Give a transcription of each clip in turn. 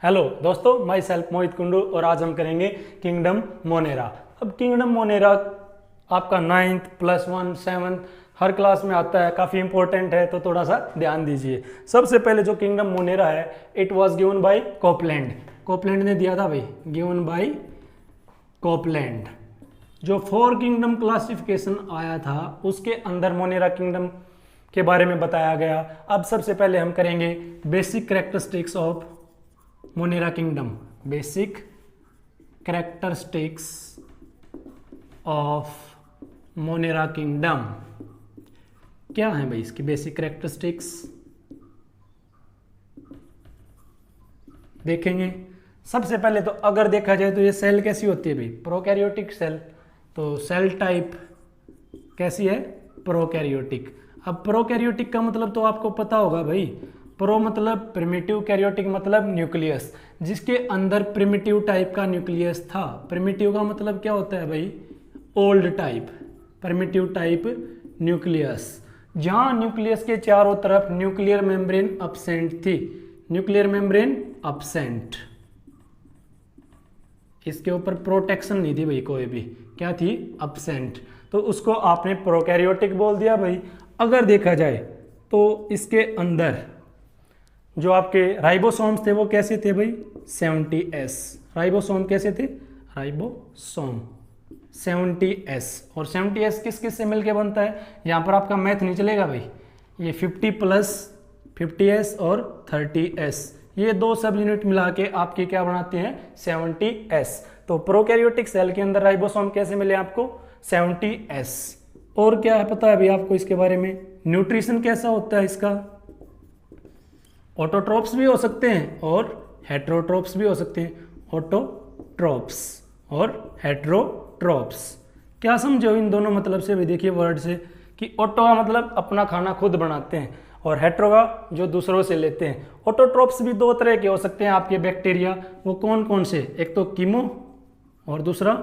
Hello दोस्तों, my self मोहित कुंडू और आज हम करेंगे किंगडम मोनेरा। अब किंगडम मोनेरा आपका 9th +1 7th हर क्लास में आता है, काफ़ी इंपॉर्टेंट है, तो थोड़ा सा ध्यान दीजिए। सबसे पहले जो किंगडम मोनेरा है, it was given by Copeland. Copeland ने दिया था भाई, गिवन बाय कोपलैंड। जो 4 किंगडम क्लासिफिकेशन आया था उसके अंदर मोनेरा किंगडम के बारे में बताया गया। अब सबसे पहले हम करेंगे basic characteristics of Monera kingdom. Basic characteristics of Monera kingdom क्या है भाई इसकी बेसिक कैरेक्टरिस्टिक्स देखेंगे। सबसे पहले तो अगर देखा जाए तो ये सेल कैसी होती है भाई, प्रोकैरियोटिक सेल। तो सेल टाइप कैसी है, प्रोकैरियोटिक। अब प्रोकैरियोटिक का मतलब तो आपको पता होगा भाई, प्रो मतलब प्रिमिटिव, कैरियोटिक मतलब न्यूक्लियस, जिसके अंदर प्रिमिटिव टाइप का न्यूक्लियस था। प्रिमिटिव का मतलब क्या होता है भाई, old type, primitive type nucleus, जहां न्यूक्लियस के चारों तरफ न्यूक्लियर मेम्ब्रेन अब्सेंट थी। न्यूक्लियर मेम्ब्रेन अब्सेंट, इसके ऊपर प्रोटेक्शन नहीं थी भाई कोई भी, क्या थी, अब्सेंट। तो उसको आपने प्रोकैरियोटिक बोल दिया भाई। अगर देखा जाए तो इसके अंदर जो आपके राइबोसोम्स थे वो कैसे थे भाई, 70S। राइबोसोम कैसे थे, राइबोसोम 70S। और 70S किस किस से मिलके बनता है, यहाँ पर आपका मैथ नहीं चलेगा भाई। ये 50 + 50S और 30S, ये दो सब यूनिट मिला के आपके क्या बनाते हैं, 70S। तो प्रोकैरियोटिक सेल के अंदर राइबोसोम कैसे मिले आपको, 70S। और क्या है पता है भाई आपको इसके बारे में, न्यूट्रिशन कैसा होता है इसका, ऑटोट्रोप्स भी हो सकते हैं और हेट्रोट्रोप्स भी हो सकते हैं। ऑटोट्रोप्स और हेट्रोट्रोप्स क्या समझो इन दोनों मतलब से भी, देखिए वर्ड से कि ऑटो का मतलब अपना खाना खुद बनाते हैं और हेट्रो का जो दूसरों से लेते हैं। ऑटोट्रोप्स भी दो तरह के हो सकते हैं आपके बैक्टीरिया, वो कौन कौन से, एक तो कीमो और दूसरा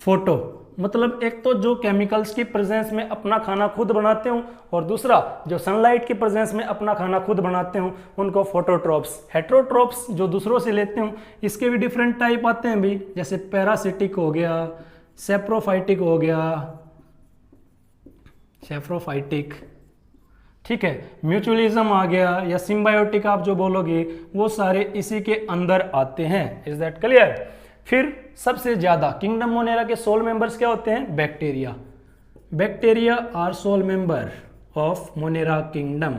फोटो। मतलब एक तो जो केमिकल्स की प्रेजेंस में अपना खाना खुद बनाते हो और दूसरा जो सनलाइट की प्रेजेंस में अपना खाना खुद बनाते हो, उनको फोटोट्रोप्स। हेट्रोट्रोप्स जो दूसरों से लेते हो, इसके भी डिफरेंट टाइप आते हैं भी, जैसे पैरासिटिक हो गया, सेप्रोफाइटिक हो गया, सेप्रोफाइटिक, ठीक है, म्यूचुअलिज्म आ गया, या सिम्बायोटिक आप जो बोलोगे, वो सारे इसी के अंदर आते हैं। Is that clear. फिर सबसे ज्यादा किंगडम मोनेरा के सोल मेंबर्स क्या होते हैं, bacteria. Bacteria are sole member of Monera kingdom.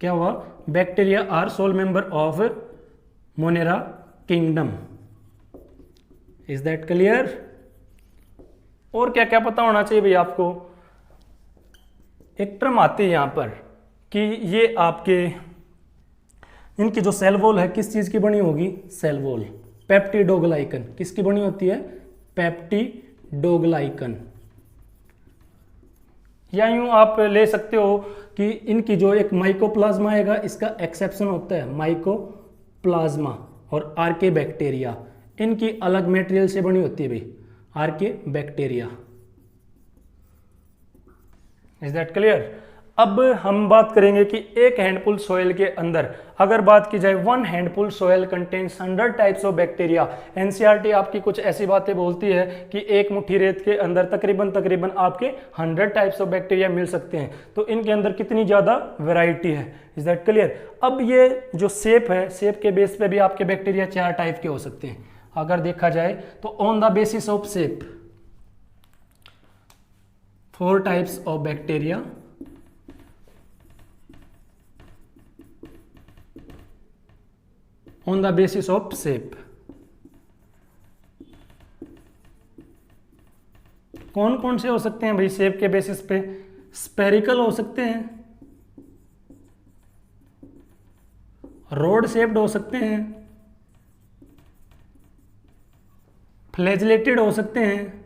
क्या हुआ, bacteria are sole member of Monera kingdom. Is that clear. और क्या क्या पता होना चाहिए भाई आपको, एक टर्म आती है यहां पर कि ये आपके इनकी जो सेल वॉल है किस चीज की बनी होगी, सेल वॉल पेप्टिडोग्लाइकन किसकी बनी होती है, पेप्टिडोग्लाइकन। या यूं आप ले सकते हो कि इनकी जो एक माइकोप्लाज्मा आएगा, इसका एक्सेप्शन होता है माइकोप्लाज्मा, और आर्के बैक्टीरिया इनकी अलग मटेरियल से बनी होती है भाई, आर्के बैक्टीरिया। Is that clear. अब हम बात करेंगे कि एक हैंडफुल सोयल के अंदर अगर बात की जाए, 1 handful soil contains 100 types of bacteria. NCERT आपकी कुछ ऐसी बातें बोलती है कि एक मुट्ठी रेत के अंदर तकरीबन आपके 100 टाइप्स ऑफ बैक्टीरिया मिल सकते हैं। तो इनके अंदर कितनी ज्यादा वैरायटी है। Is that clear. अब ये जो शेप है, शेप के बेस पे भी आपके बैक्टीरिया 4 टाइप के हो सकते हैं अगर देखा जाए तो। On the basis of shape 4 types of bacteria, on the basis of shape. कौन कौन से हो सकते हैं भाई शेप के बेसिस पे, स्पेरिकल हो सकते हैं, रोड शेप्ड हो सकते हैं, फ्लैजलेटेड हो सकते हैं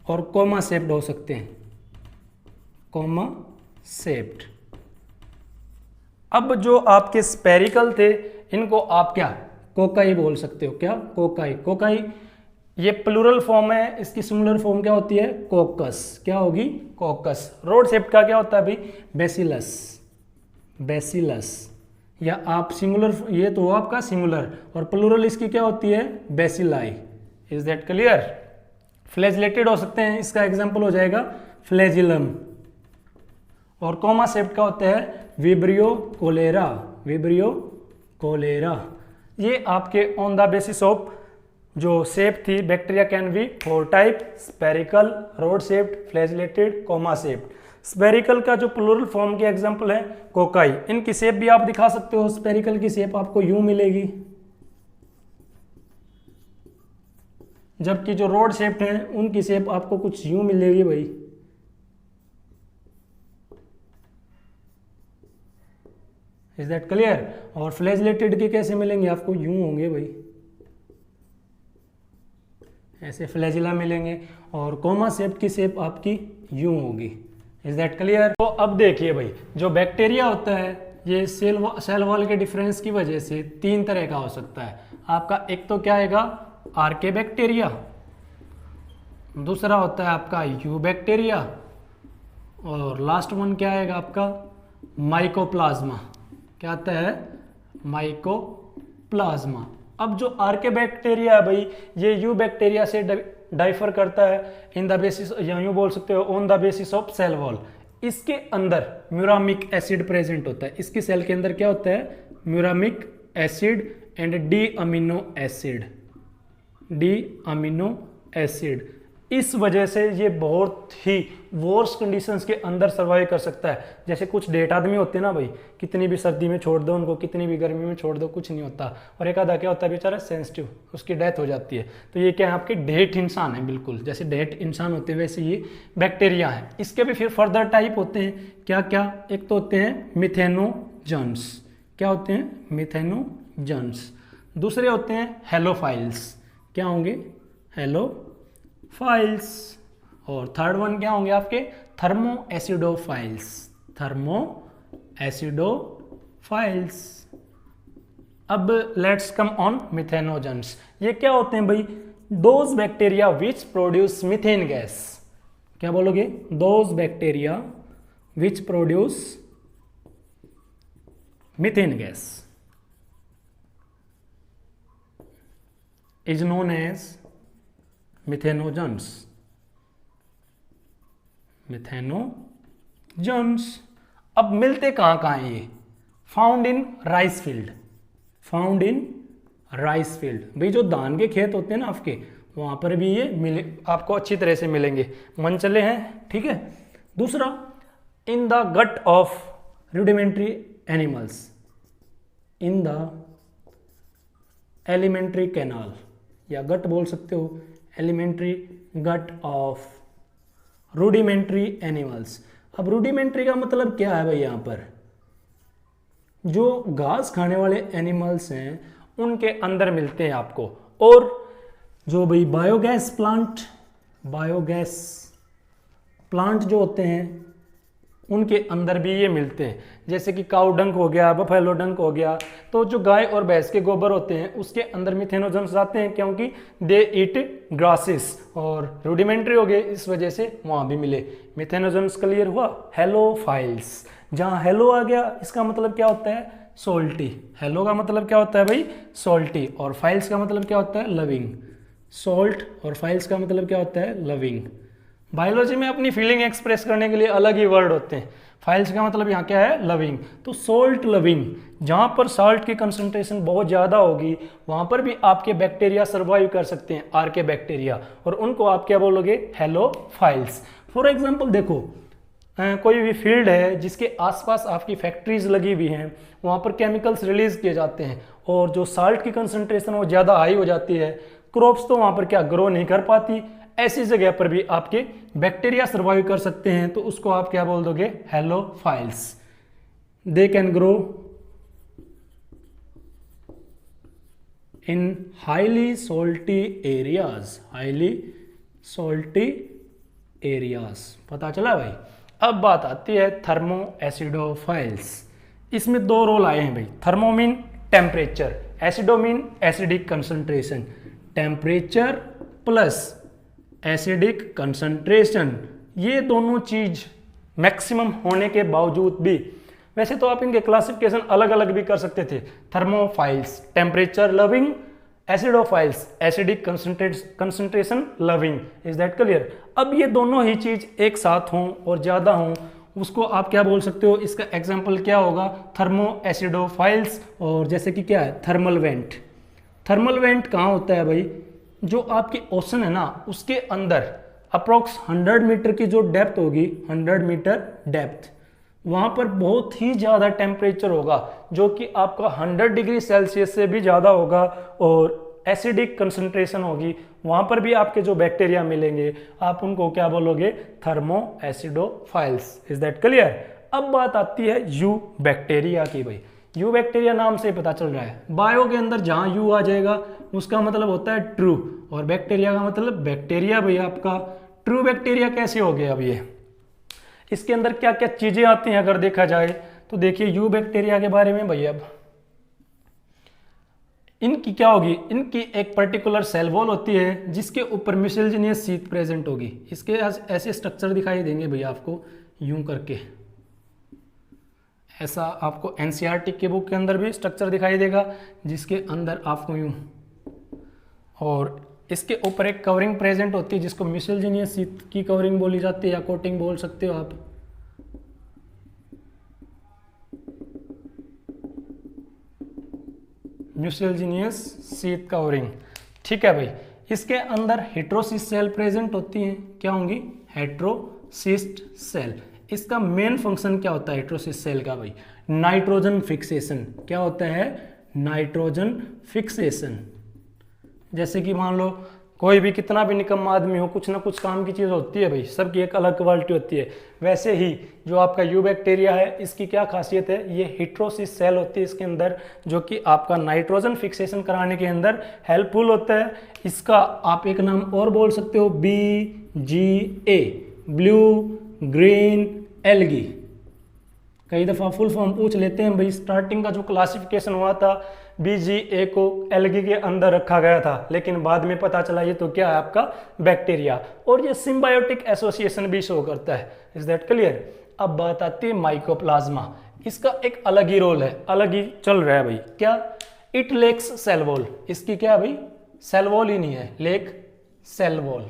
और कोमा शेप्ड हो सकते हैं, कोमा शेप्ड। अब जो आपके स्पेरिकल थे इनको आप क्या, कोकाई बोल सकते हो, क्या, कोकाई। कोकाई ये प्लूरल फॉर्म है, इसकी सिंगुलर फॉर्म क्या होती है? कोकस। क्या होगी? कोकस। रोड सेप्ट का क्या होता है भाई? बेसिलस। बेसिलस। या आप सिंगुलर, ये तो आपका सिंगुलर, और प्लूरल इसकी क्या होती है? Bacilli. Is that clear? Flagellated हो सकते हैं, इसका एग्जांपल हो जाएगा फ्लैजिलम। और कोमा सेप्ट का होता है विब्रियो कोलेरा। Vibrio cholera. ये आपके ऑन द बेसिस ऑफ जो शेप थी, bacteria can be 4 type: spherical, rod shaped, flagellated, comma shaped. Spherical का जो प्लूरल फॉर्म के एग्जांपल है कोकाई। इनकी शेप भी आप दिखा सकते हो। स्पेरिकल की शेप आपको यूं मिलेगी, जबकि जो रोड शेप्ड है उनकी शेप आपको कुछ यूं मिलेगी भाई। Is that clear? और फ्लैजिलेटेड के कैसे मिलेंगे आपको? यूं होंगे भाई, ऐसे फ्लैजिला मिलेंगे। और कोमा शेप की शेप आपकी यूं होगी। Is that clear? तो अब देखिए भाई, जो बैक्टीरिया होता है ये सेल वॉल के डिफरेंस की वजह से 3 तरह का हो सकता है आपका। एक तो क्या आएगा? आर्के बैक्टीरिया। दूसरा होता है आपका यू बैक्टीरिया। और लास्ट वन क्या आएगा आपका? माइकोप्लाज्मा। क्या आता है? माइकोप्लाज्मा। अब जो आर्के बैक्टीरिया है भाई, ये यू बैक्टीरिया से डाइफर करता है इन द बेसिस, या यूं बोल सकते हो on the basis of cell wall. इसके अंदर म्यूरामिक एसिड प्रेजेंट होता है। इसकी सेल के अंदर क्या होता है? Muramic acid and D amino acid. D amino acid. इस वजह से ये बहुत ही वर्स कंडीशंस के अंदर सर्वाइव कर सकता है। जैसे कुछ डेट आदमी होते हैं ना भाई, कितनी भी सर्दी में छोड़ दो उनको, कितनी भी गर्मी में छोड़ दो, कुछ नहीं होता। और एक आधा क्या होता है बेचारा सेंसिटिव, उसकी डेथ हो जाती है। तो ये क्या है? आपके डेट इंसान है, बिल्कुल जैसे डेट इंसान होते हैं वैसे ये बैक्टीरिया है। इसके भी फिर फर्दर टाइप होते हैं। क्या क्या? एक तो होते हैं मिथेनोजन्स। क्या होते हैं? मिथेनोजन्स। दूसरे होते हैं हेलोफाइल्स। क्या होंगे? हेलोफाइल्स। और थर्ड वन क्या होंगे आपके? Thermo acidophiles. Thermo acidophiles. अब लेट्स कम ऑन मिथेनोजन्स। ये क्या होते हैं भाई? Those bacteria which produce methane gas. क्या बोलोगे? Those bacteria which produce methane gas is known as मिथेनोजन्स। मिथेनोजन्स। अब मिलते कहाँ कहाँ हैं ये? Found in rice field. Found in rice field. भाई जो धान के खेत होते हैं ना आपके, वहाँ पर भी ये मिले, आपको अच्छी तरह से मिलेंगे। मनचले हैं, ठीक है। दूसरा, in the gut of rudimentary animals. In the alimentary canal, या गट बोल सकते हो, alimentary gut of rudimentary animals. अब रूडिमेंट्री का मतलब क्या है भाई? यहाँ पर जो घास खाने वाले एनिमल्स हैं उनके अंदर मिलते हैं आपको। और जो भाई बायोगैस प्लांट, बायोगैस प्लांट जो होते हैं उनके अंदर भी ये मिलते हैं। जैसे कि काऊ डंक हो गया, बफेलो डंक हो गया। तो जो गाय और भैंस के गोबर होते हैं उसके अंदर मिथेनोजन्स आते हैं, क्योंकि दे ईट ग्रासेस। और रूडिमेंट्री हो गए, इस वजह से वहाँ भी मिले। मिथेनोजन्स क्लियर हुआ? हेलोफाइल्स। जहाँ हेलो आ गया इसका मतलब क्या होता है? सोल्टी। हेलो का मतलब क्या होता है भाई? सोल्टी। और फाइल्स का मतलब क्या होता है? लविंग। सोल्ट और फाइल्स का मतलब क्या होता है? लविंग। बायोलॉजी में अपनी फीलिंग एक्सप्रेस करने के लिए अलग ही वर्ड होते हैं। फाइल्स का मतलब यहाँ क्या है? लविंग। तो सोल्ट लविंग, जहाँ पर साल्ट की कंसंट्रेशन बहुत ज़्यादा होगी वहाँ पर भी आपके बैक्टीरिया सर्वाइव कर सकते हैं, आर्के बैक्टीरिया। और उनको आप क्या बोलोगे? हेलोफाइल्स। फॉर एग्जाम्पल देखो, कोई भी फील्ड है जिसके आसपास आपकी फैक्ट्रीज लगी हुई हैं, वहाँ पर केमिकल्स रिलीज किए जाते हैं और जो साल्ट की कंसंट्रेशन वो ज़्यादा हाई हो जाती है। क्रॉप्स तो वहाँ पर क्या ग्रो नहीं कर पाती। ऐसी जगह पर भी आपके बैक्टीरिया सर्वाइव कर सकते हैं, तो उसको आप क्या बोल दोगे? Halophiles. They can grow in highly salty areas. Highly salty areas. पता चला भाई? अब बात आती है थर्मो एसिडोफाइल्स। इसमें 2 रोल आए हैं भाई। Thermo mean temperature, acido mean acidic concentration. Temperature plus acidic concentration, ये दोनों चीज मैक्सिमम होने के बावजूद भी, वैसे तो आप इनके क्लासिफिकेशन अलग अलग भी कर सकते थे, thermophiles temperature loving, acidophiles acidic concentration loving, is that clear. अब ये दोनों ही चीज एक साथ हों और ज्यादा हों, उसको आप क्या बोल सकते हो, इसका एग्जाम्पल क्या होगा, थर्मो एसिडोफाइल्स, और जैसे कि क्या है थर्मल वेंट। थर्मल वेंट कहाँ होता है भाई, जो आपकी ओशन है ना उसके अंदर अप्रोक्स 100 मीटर की जो डेप्थ होगी, 100 मीटर डेप्थ, वहां पर बहुत ही ज़्यादा टेम्परेचर होगा जो कि आपका 100 डिग्री सेल्सियस से भी ज़्यादा होगा, और एसिडिक कंसंट्रेशन होगी, वहां पर भी आपके जो बैक्टीरिया मिलेंगे आप उनको क्या बोलोगे, thermo acidophiles, is that clear. अब बात आती है यू बैक्टीरिया की। भाई यू बैक्टीरिया नाम से पता चल रहा है, बायो के अंदर जहां यू आ जाएगा उसका मतलब होता है ट्रू, और बैक्टीरिया का मतलब बैक्टीरिया। भाई आपका ट्रू बैक्टीरिया कैसे हो गया, अब ये इसके अंदर क्या क्या चीजें आती हैं अगर देखा जाए तो देखिए यू बैक्टीरिया के बारे में। भैया अब इनकी क्या होगी, इनकी एक पर्टिकुलर सेल वॉल होती है जिसके ऊपर म्यूसिलजिनियस शीथ प्रेजेंट होगी। इसके ऐसे स्ट्रक्चर दिखाई देंगे भैया आपको यूं करके, ऐसा आपको एनसीईआरटी के बुक के अंदर भी स्ट्रक्चर दिखाई देगा जिसके अंदर आपको यूं, और इसके ऊपर एक कवरिंग प्रेजेंट होती है जिसको म्यूसिलजिनियस शीथ की कवरिंग बोली जाती है या कोटिंग बोल सकते हो आप। म्यूसिलजिनियस शीथ कवरिंग, ठीक है भाई। इसके अंदर हेट्रोसिस्ट सेल प्रेजेंट होती हैं, क्या होंगी, हेट्रोसिस्ट सेल। इसका मेन फंक्शन क्या होता है हेट्रोसिस्ट सेल का भाई, नाइट्रोजन फिक्सेशन। क्या होता है, नाइट्रोजन फिक्सेशन। जैसे कि मान लो कोई भी कितना भी निकम्मा आदमी हो, कुछ ना कुछ काम की चीज़ होती है भाई, सबकी एक अलग क्वालिटी होती है। वैसे ही जो आपका यू बैक्टीरिया है इसकी क्या खासियत है, ये हेट्रोसिस्ट सेल होती है इसके अंदर, जो कि आपका नाइट्रोजन फिक्सेशन कराने के अंदर हेल्पफुल होता है। इसका आप एक नाम और बोल सकते हो, BGA, ब्लू ग्रीन एल्गी। कई दफ़ा फुल फॉर्म पूछ लेते हैं भाई। स्टार्टिंग का जो क्लासिफिकेशन हुआ था BGA को एल्गी के अंदर रखा गया था, लेकिन बाद में पता चला ये तो क्या है आपका बैक्टीरिया, और ये सिम्बायोटिक एसोसिएशन भी शो करता है, इज दैट क्लियर। अब बात आती है माइकोप्लाज्मा। इसका एक अलग ही रोल है, अलग ही चल रहा है भाई। क्या, इट लेक्स सेल वॉल। इसकी क्या भाई, सेल वॉल ही नहीं है, लेक सेल वॉल।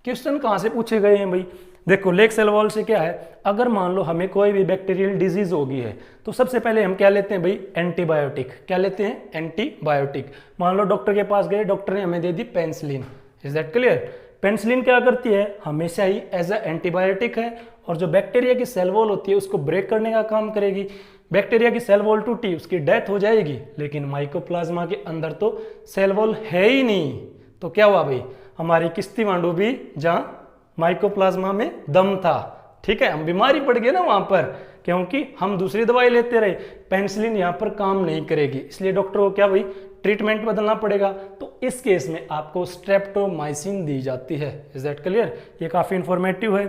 क्वेश्चन कहाँ से पूछे गए हैं भाई, देखो लेक सेल वॉल से क्या है, अगर मान लो हमें कोई भी बैक्टीरियल डिजीज होगी है तो सबसे पहले हम क्या लेते हैं भाई, एंटीबायोटिक। क्या लेते हैं, एंटीबायोटिक। मान लो डॉक्टर के पास गए, डॉक्टर ने हमें दे दी penicillin, is that clear. Penicillin क्या करती है, हमेशा ही एज अ एंटीबायोटिक है, और जो बैक्टीरिया की सेल वॉल होती है उसको ब्रेक करने का काम करेगी। बैक्टीरिया की सेल वॉल टूटी, उसकी डेथ हो जाएगी, लेकिन माइकोप्लाज्मा के अंदर तो सेल वॉल है ही नहीं। तो क्या हुआ भाई, हमारी किस्ती मांडूबी जहाँ माइकोप्लाज्मा में दम था, ठीक है, हम बीमारी पड़ गए ना वहां पर, क्योंकि हम दूसरी दवाई लेते रहे, पेनिसिलिन यहाँ पर काम नहीं करेगी, इसलिए डॉक्टर को क्या भाई, ट्रीटमेंट बदलना पड़ेगा। तो इस केस में आपको स्ट्रेप्टोमाइसिन दी जाती है, इज दैट क्लियर। ये काफी इंफॉर्मेटिव है।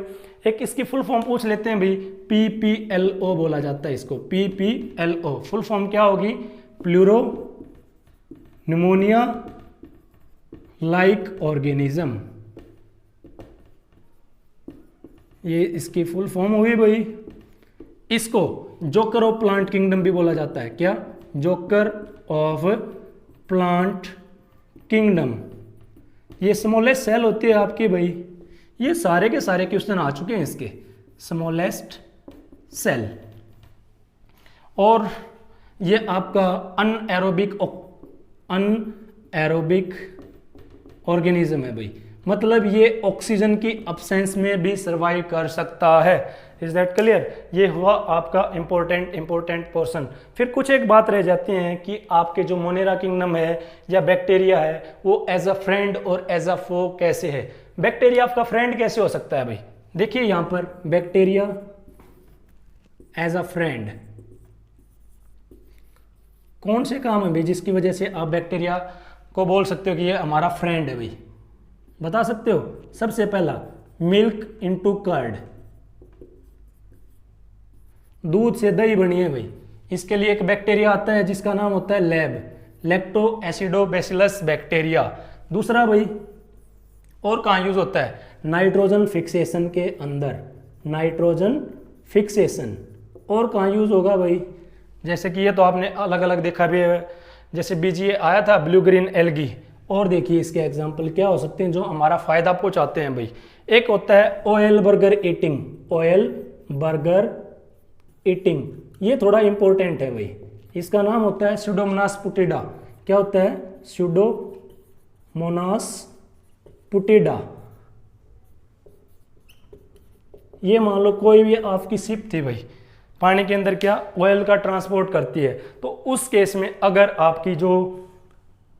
एक इसकी फुल फॉर्म पूछ लेते हैं भाई, PPLO बोला जाता है इसको, PPLO फुल फॉर्म क्या होगी, प्लूरो निमोनिया लाइक ऑर्गेनिज्म। ये इसकी फुल फॉर्म हुई भाई। इसको जोकर ऑफ प्लांट किंगडम भी बोला जाता है। क्या, जोकर ऑफ प्लांट किंगडम। ये स्मॉलेस्ट सेल होती है आपकी भाई। ये सारे के सारे क्वेश्चन आ चुके हैं इसके, स्मॉलेस्ट सेल। और ये आपका अनएरोबिक ऑर्गेनिज्म है भाई, मतलब ये ऑक्सीजन की अब्सेंस में भी सर्वाइव कर सकता है, इज दैट क्लियर। ये हुआ आपका इंपॉर्टेंट पोर्शन। फिर कुछ एक बात रह जाती है कि आपके जो मोनेरा किंगडम है या बैक्टीरिया है वो एज अ फ्रेंड और एज अ फो कैसे है। बैक्टीरिया आपका फ्रेंड कैसे हो सकता है भाई, देखिए यहां पर बैक्टीरिया एज अ फ्रेंड, कौन से काम है भाई जिसकी वजह से आप बैक्टीरिया को बोल सकते हो कि ये हमारा फ्रेंड है भाई, बता सकते हो। सबसे पहला, मिल्क इनटू कर्ड, दूध से दही बनी है भाई, इसके लिए एक बैक्टीरिया आता है जिसका नाम होता है लैक्टो एसिडोबैसिलस बैक्टीरिया। दूसरा भाई, और कहाँ यूज होता है? नाइट्रोजन फिक्सेशन के अंदर, नाइट्रोजन फिक्सेशन। और कहाँ यूज होगा भाई? जैसे कि ये तो आपने अलग अलग देखा भी है, जैसे बीजीए आया था ब्लू ग्रीन एल्गी। और देखिए इसके एग्जाम्पल क्या हो सकते हैं जो हमारा फायदा पहुंचाते हैं भाई। एक होता है oil burger eating, oil burger eating, ये थोड़ा इंपॉर्टेंट है भाई। इसका नाम होता है स्यूडोमोनास पुटिडा। क्या होता है? स्यूडोमोनास पुटिडा। ये मान लो कोई भी आपकी शिप थी भाई, पानी के अंदर क्या ऑयल का ट्रांसपोर्ट करती है, तो उस केस में अगर आपकी जो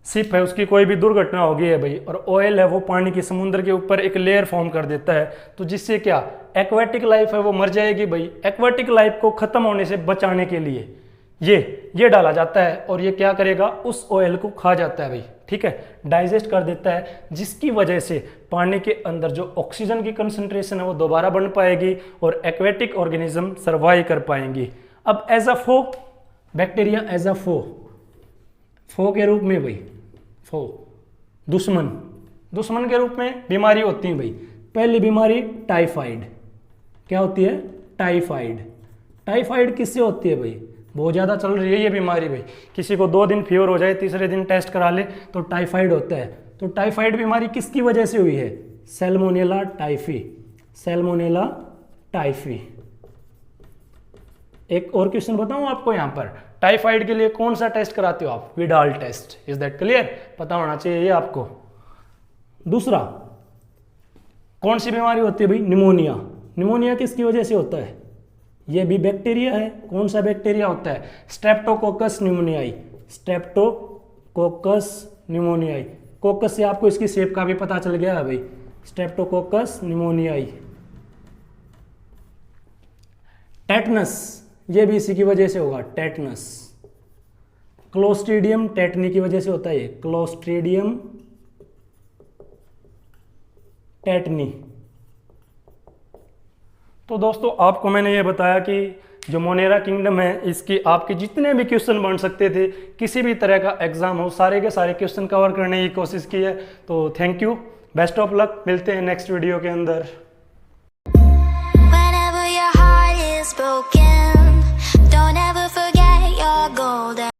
शिप है उसकी कोई भी दुर्घटना हो गई है भाई, और ऑयल है वो पानी के समुद्र के ऊपर एक लेयर फॉर्म कर देता है, तो जिससे क्या एक्वाटिक लाइफ है वो मर जाएगी भाई। एक्वाटिक लाइफ को खत्म होने से बचाने के लिए ये डाला जाता है, और ये क्या करेगा? उस ऑयल को खा जाता है भाई, ठीक है, डाइजेस्ट कर देता है, जिसकी वजह से पानी के अंदर जो ऑक्सीजन की कंसंट्रेशन है वो दोबारा बढ़ पाएगी और एक्वेटिक ऑर्गेनिज्म सर्वाइव कर पाएंगी। अब as a foe, bacteria as a foe के रूप में भाई, फो दुश्मन के रूप में बीमारी होती है भाई। पहली बीमारी टाइफाइड। क्या होती है? टाइफाइड किससे होती है भाई? बहुत ज़्यादा चल रही है ये बीमारी भाई, किसी को 2 दिन फीवर हो जाए, तीसरे दिन टेस्ट करा ले तो टाइफाइड होता है। तो टाइफाइड बीमारी किसकी वजह से हुई है? Salmonella typhi, Salmonella typhi. एक और क्वेश्चन बताऊं आपको यहाँ पर, टाइफाइड के लिए कौन सा टेस्ट कराते हो आप? Widal test. Is that clear? पता होना चाहिए ये आपको। दूसरा, कौन सी बीमारी होती है भाई? निमोनिया। निमोनिया किसकी वजह से होता है? ये भी बैक्टीरिया है। कौन सा बैक्टीरिया होता है? Streptococcus pneumoniae, streptococcus pneumoniae. Coccus से आपको इसकी शेप का भी पता चल गया है भाई, स्ट्रेप्टोकोकस न्यूमोनियाई। टेटनस, ये भी इसी की वजह से होगा, टेटनस। क्लोस्ट्रीडियम टेटनी की वजह से होता है ये, क्लोस्ट्रीडियम टेटनी। तो दोस्तों आपको मैंने ये बताया कि जो मोनेरा किंगडम है इसकी आपके जितने भी क्वेश्चन बन सकते थे, किसी भी तरह का एग्जाम हो, सारे के सारे क्वेश्चन कवर करने की कोशिश की है। तो thank you, best of luck, मिलते हैं नेक्स्ट वीडियो के अंदर। Whenever your heart is broken, don't ever forget your golden